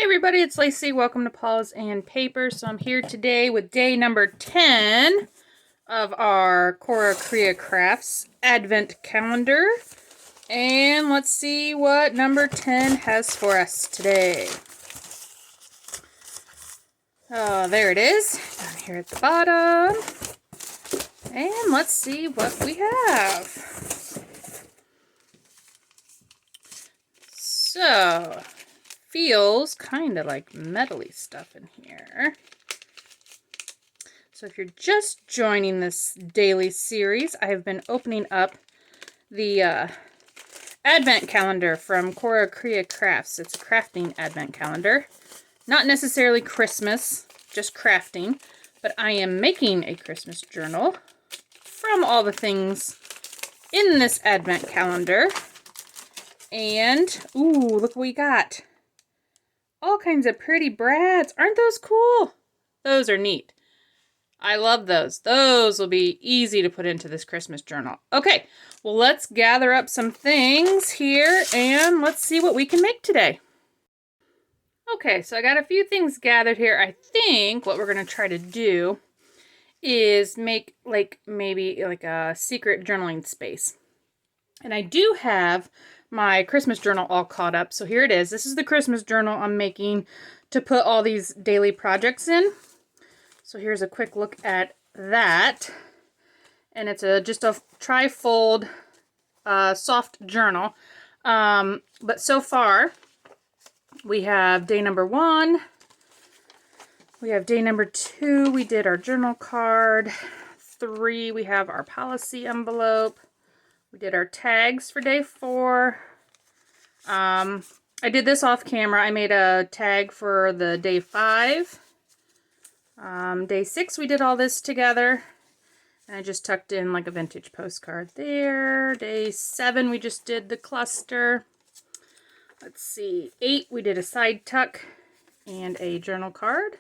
Hey everybody, it's Lacey. Welcome to Paws and Paper. So I'm here today with day number 10 of our Cora Crea Crafts Advent Calendar. And let's see what number 10 has for us today. Oh, there it is, down here at the bottom. And let's see what we have. So, feels kind of like metally stuff in here. So if you're just joining this daily series, I have been opening up the advent calendar from Cora Crea Crafts. It's a crafting advent calendar. Not necessarily Christmas, just crafting, but I am making a Christmas journal from all the things in this advent calendar. And, ooh, look what we got. All kinds of pretty brads. Aren't those cool? Those are neat. I love those. Those will be easy to put into this Christmas journal. Okay, well, let's gather up some things here and let's see what we can make today. Okay, so I got a few things gathered here. I think what we're going to try to do is make maybe a secret journaling space. And I do have my Christmas journal all caught up. So here it is. This is the Christmas journal I'm making to put all these daily projects in. So here's a quick look at that. And it's just a tri-fold soft journal. But so far, we have day number 1. We have day number 2. We did our journal card. 3, we have our policy envelope. We did our tags for day 4. I did this off camera. I made a tag for the day 5. Day 6, we did all this together. And I just tucked in like a vintage postcard there. Day 7, we just did the cluster. Let's see. 8, we did a side tuck and a journal card.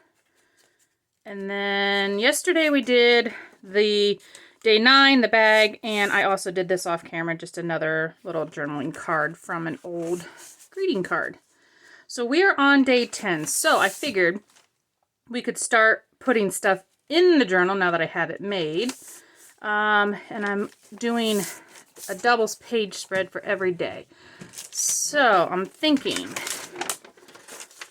And then yesterday we did the day 9, the bag, and I also did this off camera, just another little journaling card from an old greeting card. So we are on day 10, so I figured we could start putting stuff in the journal now that I have it made. And I'm doing a doubles page spread for every day. So I'm thinking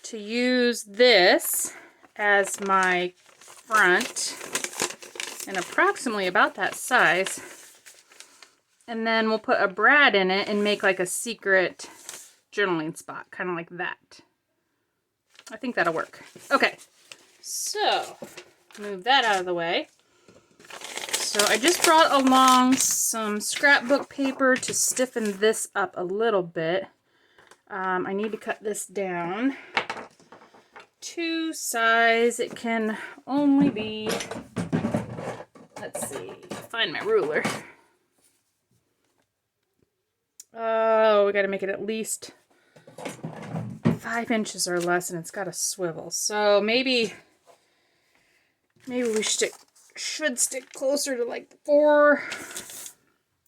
to use this as my front, and approximately about that size, and then we'll put a brad in it and make like a secret journaling spot, kind of like that. I think that'll work. Okay, so move that out of the way. So I just brought along some scrapbook paper to stiffen this up a little bit. I need to cut this down to size. It can only be, let's see, find my ruler. Oh, we got to make it at least 5 inches or less, and it's got a swivel. So maybe we should stick closer to like 4,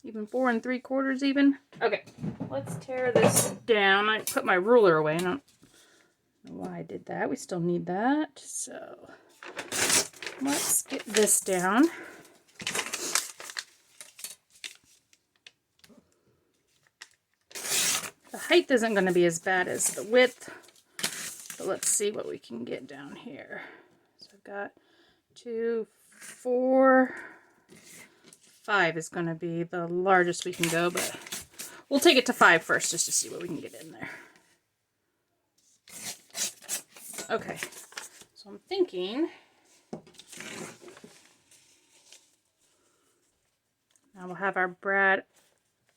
even 4 3/4 even. Okay, let's tear this down. I put my ruler away. I don't know why I did that. We still need that. So let's get this down. The height isn't going to be as bad as the width, but let's see what we can get down here. So I've got 2, 4, 5 is going to be the largest we can go, but we'll take it to 5 first just to see what we can get in there. Okay, so I'm thinking now we'll have our brad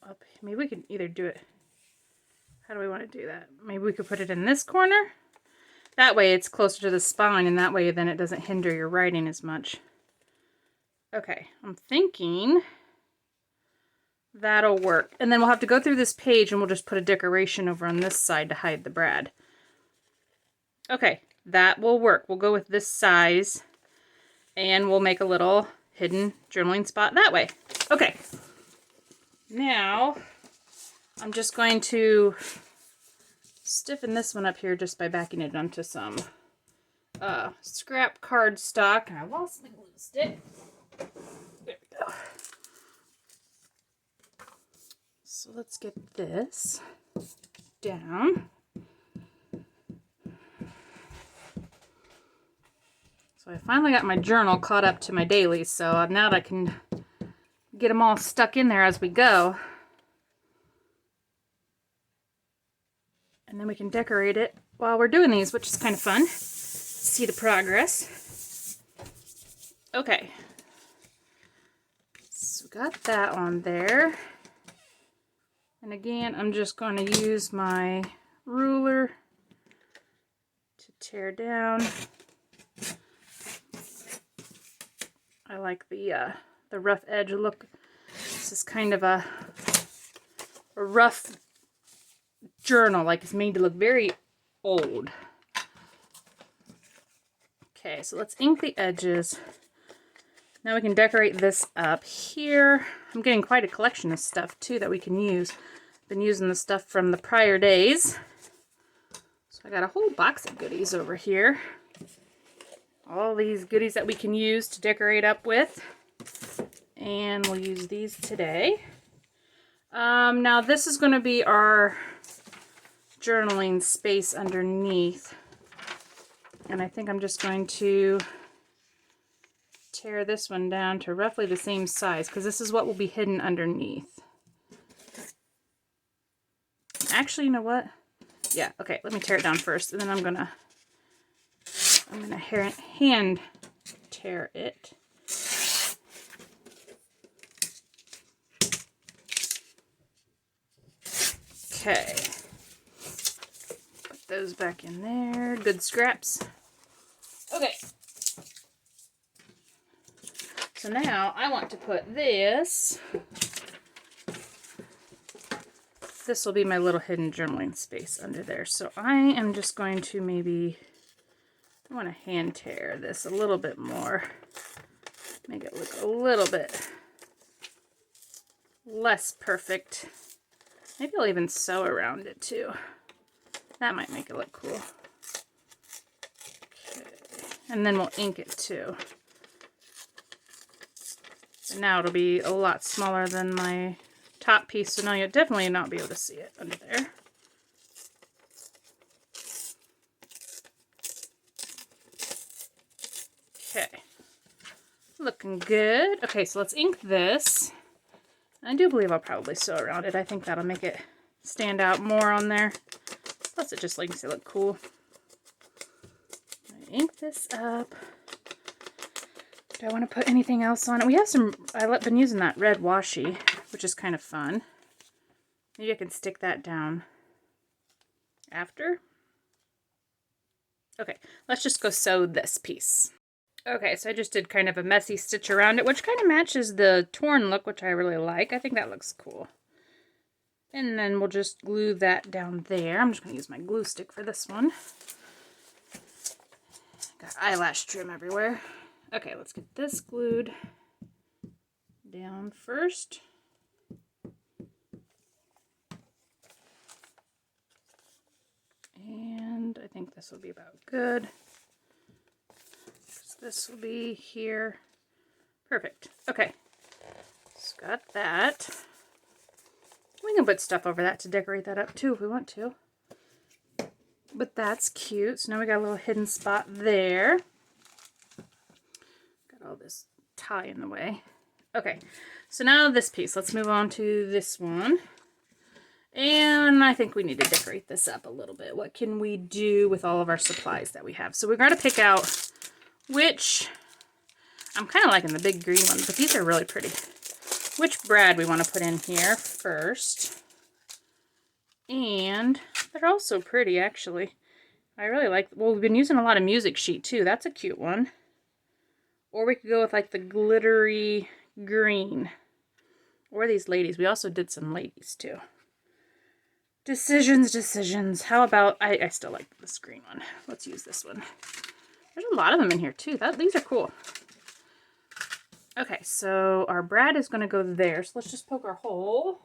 up. Maybe we can either do it. How do we want to do that? Maybe we could put it in this corner. That way it's closer to the spine, and that way then it doesn't hinder your writing as much. Okay, I'm thinking that'll work. And then we'll have to go through this page and we'll just put a decoration over on this side to hide the brad. Okay, that will work. We'll go with this size and we'll make a little hidden journaling spot that way. Okay, now I'm just going to stiffen this one up here just by backing it onto some scrap cardstock. And I lost my glue stick. There we go. So let's get this down. So I finally got my journal caught up to my dailies, so now that I can get them all stuck in there as we go. And then we can decorate it while we're doing these, which is kind of fun. See the progress. Okay. So we got that on there. And again, I'm just going to use my ruler to tear down. I like the rough edge look. This is kind of a rough journal, like it's made to look very old. Okay, so let's ink the edges. Now we can decorate this up here. I'm getting quite a collection of stuff too that we can use. Been using the stuff from the prior days. So I got a whole box of goodies over here. All these goodies that we can use to decorate up with. And we'll use these today. Now this is going to be our journaling space underneath. And I think I'm just going to tear this one down to roughly the same size, because this is what will be hidden underneath. Actually, you know what? Yeah, okay, let me tear it down first, and then I'm gonna hand tear it. Okay. Put those back in there. Good scraps. Okay. So now I want to put this. This will be my little hidden journaling space under there. So I am just going to I want to hand tear this a little bit more. Make it look a little bit less perfect. Maybe I'll even sew around it too. That might make it look cool. Okay. And then we'll ink it too. And now it'll be a lot smaller than my top piece, so now you'll definitely not be able to see it under there. Okay. Looking good. Okay, so let's ink this. I do believe I'll probably sew around it. I think that'll make it stand out more on there. Plus it just makes it look cool. I ink this up. Do I want to put anything else on it? We have some, I've been using that red washi, which is kind of fun. Maybe I can stick that down after. Okay, let's just go sew this piece. Okay, so I just did kind of a messy stitch around it, which kind of matches the torn look, which I really like. I think that looks cool. And then we'll just glue that down there. I'm just going to use my glue stick for this one. Got eyelash trim everywhere. Okay, let's get this glued down first. And I think this will be about good. This will be here. Perfect. Okay. Just got that. We can put stuff over that to decorate that up too if we want to. But that's cute. So now we got a little hidden spot there. Got all this tie in the way. Okay. So now this piece. Let's move on to this one. And I think we need to decorate this up a little bit. What can we do with all of our supplies that we have? So we're going to pick out which, I'm kind of liking the big green ones, but these are really pretty. Which brad we want to put in here first. And they're also pretty, actually. I really like, well, we've been using a lot of music sheet too. That's a cute one. Or we could go with like the glittery green. Or these ladies. We also did some ladies too. Decisions. How about, I still like this green one. Let's use this one. There's a lot of them in here too. These are cool. Okay, so our brad is going to go there. So let's just poke our hole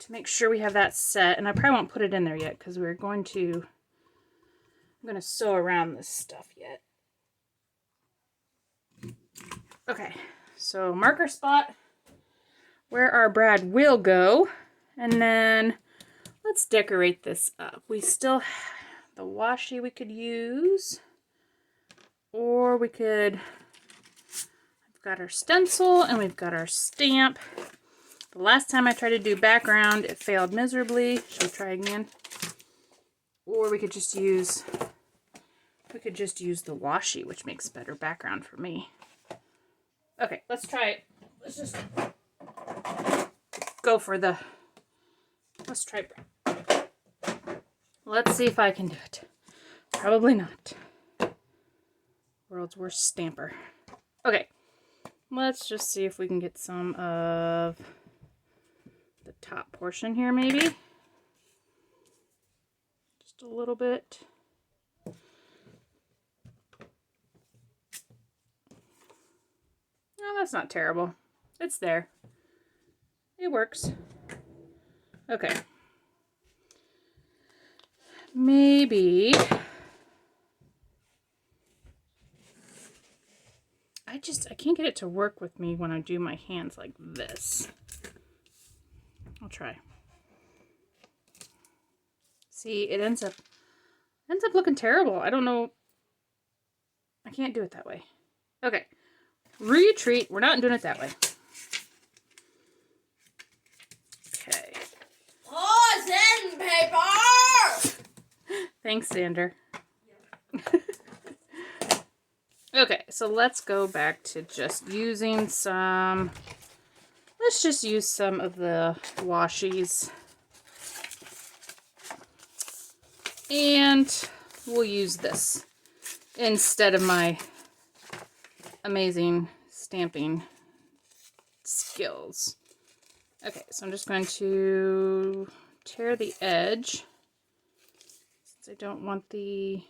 to make sure we have that set. And I probably won't put it in there yet because I'm going to sew around this stuff yet. Okay, so marker spot where our brad will go. And then let's decorate this up. We still have the washi we could use. Or we could, we've got our stencil and we've got our stamp. The last time I tried to do background, it failed miserably. Should we try again? Or we could just use the washi, which makes better background for me. Okay, let's try it. Let's just go for the, let's try brown. Let's see if I can do it. Probably not. World's worst stamper. Okay, let's just see if we can get some of the top portion here, maybe. Just a little bit. Oh, that's not terrible. It's there. It works. Okay. Maybe I can't get it to work with me when I do my hands like this. I'll try. See, it ends up looking terrible. I don't know. I can't do it that way. Okay. Retreat. We're not doing it that way. Okay. Pause in paper! Thanks, Xander. Okay, so let's go back to just using some, let's just use some of the washies. And we'll use this instead of my amazing stamping skills. Okay, so I'm just going to tear the edge since I don't want the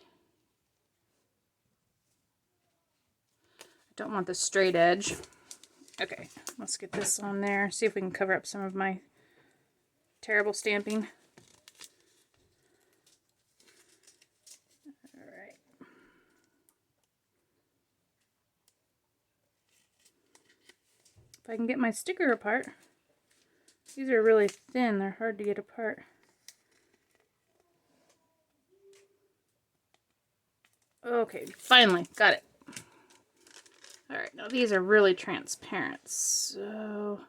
straight edge. Okay, let's get this on there. See if we can cover up some of my terrible stamping. All right. If I can get my sticker apart. These are really thin. They're hard to get apart. Okay, finally got it. All right, now these are really transparent, so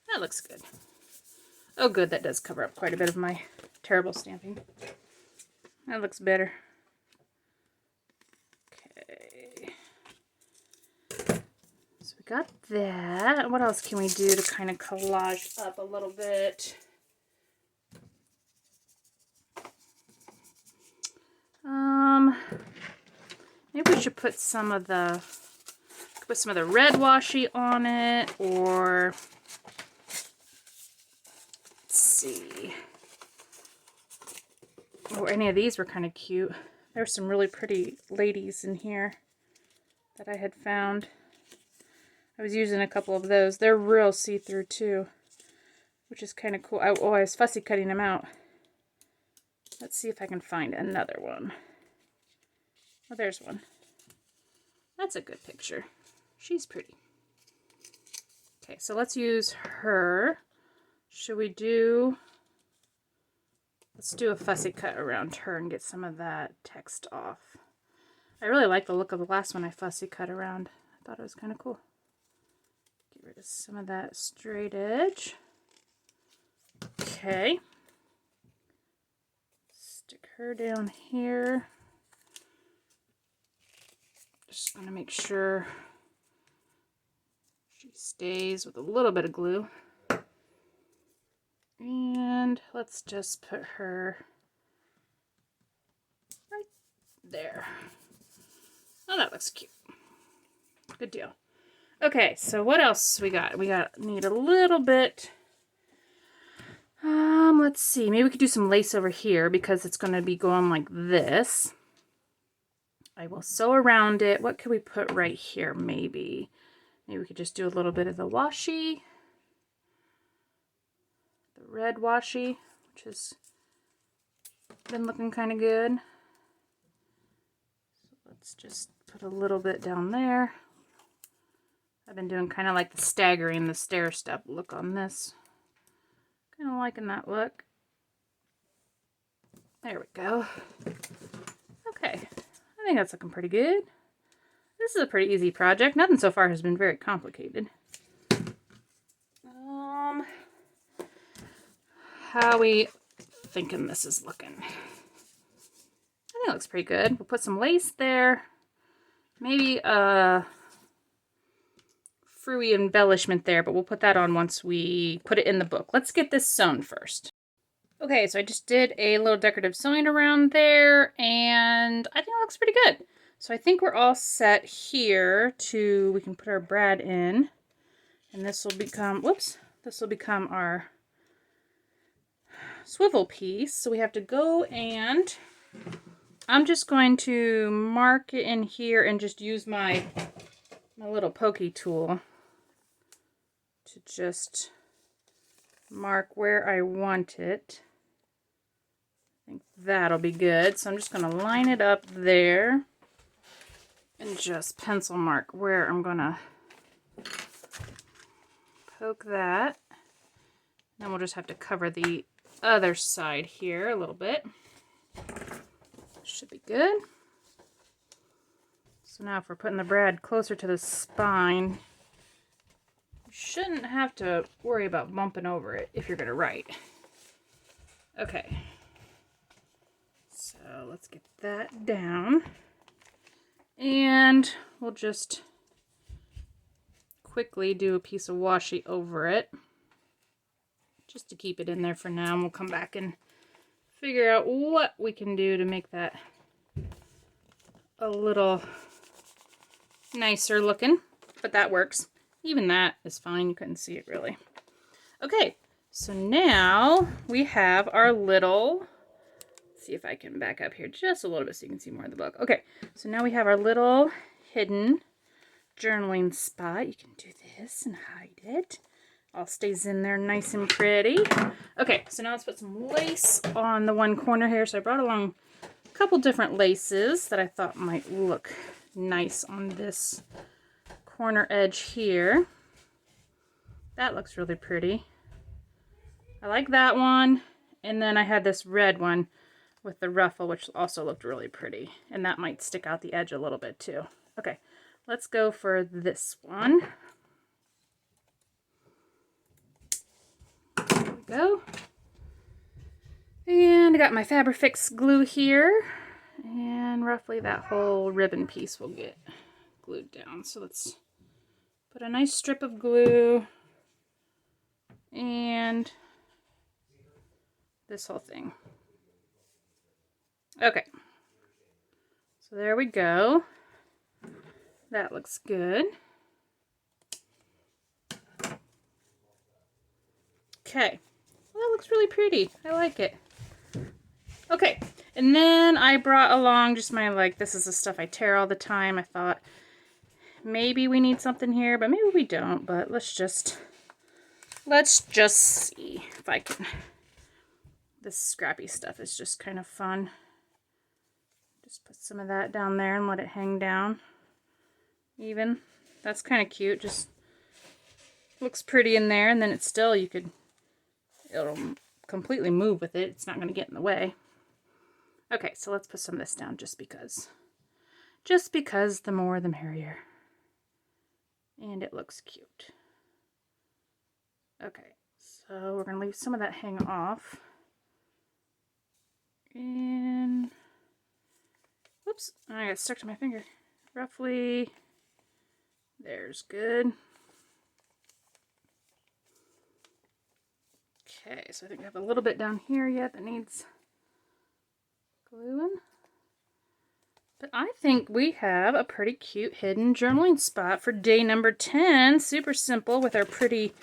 that looks good. Oh good, that does cover up quite a bit of my terrible stamping. That looks better. Okay. So we got that. What else can we do to kind of collage up a little bit? Maybe we should put some of the red washi on it, or let's see. Oh, any of these were kind of cute. There were some really pretty ladies in here that I had found. I was using a couple of those. They're real see-through too, which is kind of cool. I was fussy cutting them out. Let's see if I can find another one. Oh, there's one. That's a good picture. She's pretty. Okay, so let's use her. Should we do... Let's do a fussy cut around her and get some of that text off. I really like the look of the last one I fussy cut around. I thought it was kind of cool. Get rid of some of that straight edge. Okay. Stick her down here. Just going to make sure she stays with a little bit of glue. And let's just put her right there. Oh, that looks cute. Good deal. Okay, so what else we got? Need a little bit. Let's see. Maybe we could do some lace over here because it's going to be going like this. I will sew around it. What could we put right here? Maybe we could just do a little bit of the washi. red washi, which has been looking kind of good. So let's just put a little bit down there. I've been doing kind of like the staggering, the stair step look on this. Kind of liking that look. There we go. Okay, I think that's looking pretty good. This is a pretty easy project. Nothing so far has been very complicated. How we thinking this is looking? I think it looks pretty good. We'll put some lace there. Maybe a fruity embellishment there, but we'll put that on once we put it in the book. Let's get this sewn first. Okay, so I just did a little decorative sewing around there, and I think it looks pretty good. So I think we're all set here to, we can put our brad in, and this will become, whoops, this will become our swivel piece. So we have to go, and I'm just going to mark it in here and just use my little pokey tool to just mark where I want it. I think that'll be good. So I'm just going to line it up there and just pencil mark where I'm going to poke that. Then we'll just have to cover the other side here a little bit. Should be good. So now if we're putting the brad closer to the spine, you shouldn't have to worry about bumping over it if you're going to write. Okay. So let's get that down. And we'll just quickly do a piece of washi over it, just to keep it in there for now. And we'll come back and figure out what we can do to make that a little nicer looking, but that works. Even that is fine. You couldn't see it really. Okay, so now we have our little, let's see if I can back up here just a little bit so you can see more of the book. Okay, so now we have our little hidden journaling spot. You can do this and hide it. All stays in there nice and pretty. Okay, so now let's put some lace on the one corner here. So I brought along a couple different laces that I thought might look nice on this corner edge here. That looks really pretty. I like that one. And then I had this red one with the ruffle, which also looked really pretty. And that might stick out the edge a little bit too. Okay, let's go for this one. There we go. And I got my Fabrifix glue here. And roughly that whole ribbon piece will get glued down. So let's put a nice strip of glue and this whole thing. Okay. So there we go. That looks good. Okay. Well, that looks really pretty. I like it. Okay. And then I brought along just my, like, this is the stuff I tear all the time. I thought maybe we need something here, but maybe we don't. But let's just see if I can. This scrappy stuff is just kind of fun. Just put some of that down there and let it hang down even. That's kind of cute. Just looks pretty in there, and then it's still, it'll completely move with it. It's not going to get in the way. Okay, so let's put some of this down just because. Just because the more the merrier. And it looks cute. Okay, so we're going to leave some of that hang off. And, whoops, I got stuck to my finger. Roughly, there's good. Okay, so I think we have a little bit down here yet that needs gluing. But I think we have a pretty cute hidden journaling spot for day number 10. Super simple with our pretty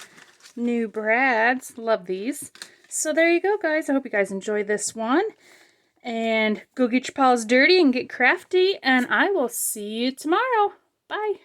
new brads. Love these. So there you go, guys. I hope you guys enjoy this one. And go get your paws dirty and get crafty. And I will see you tomorrow. Bye.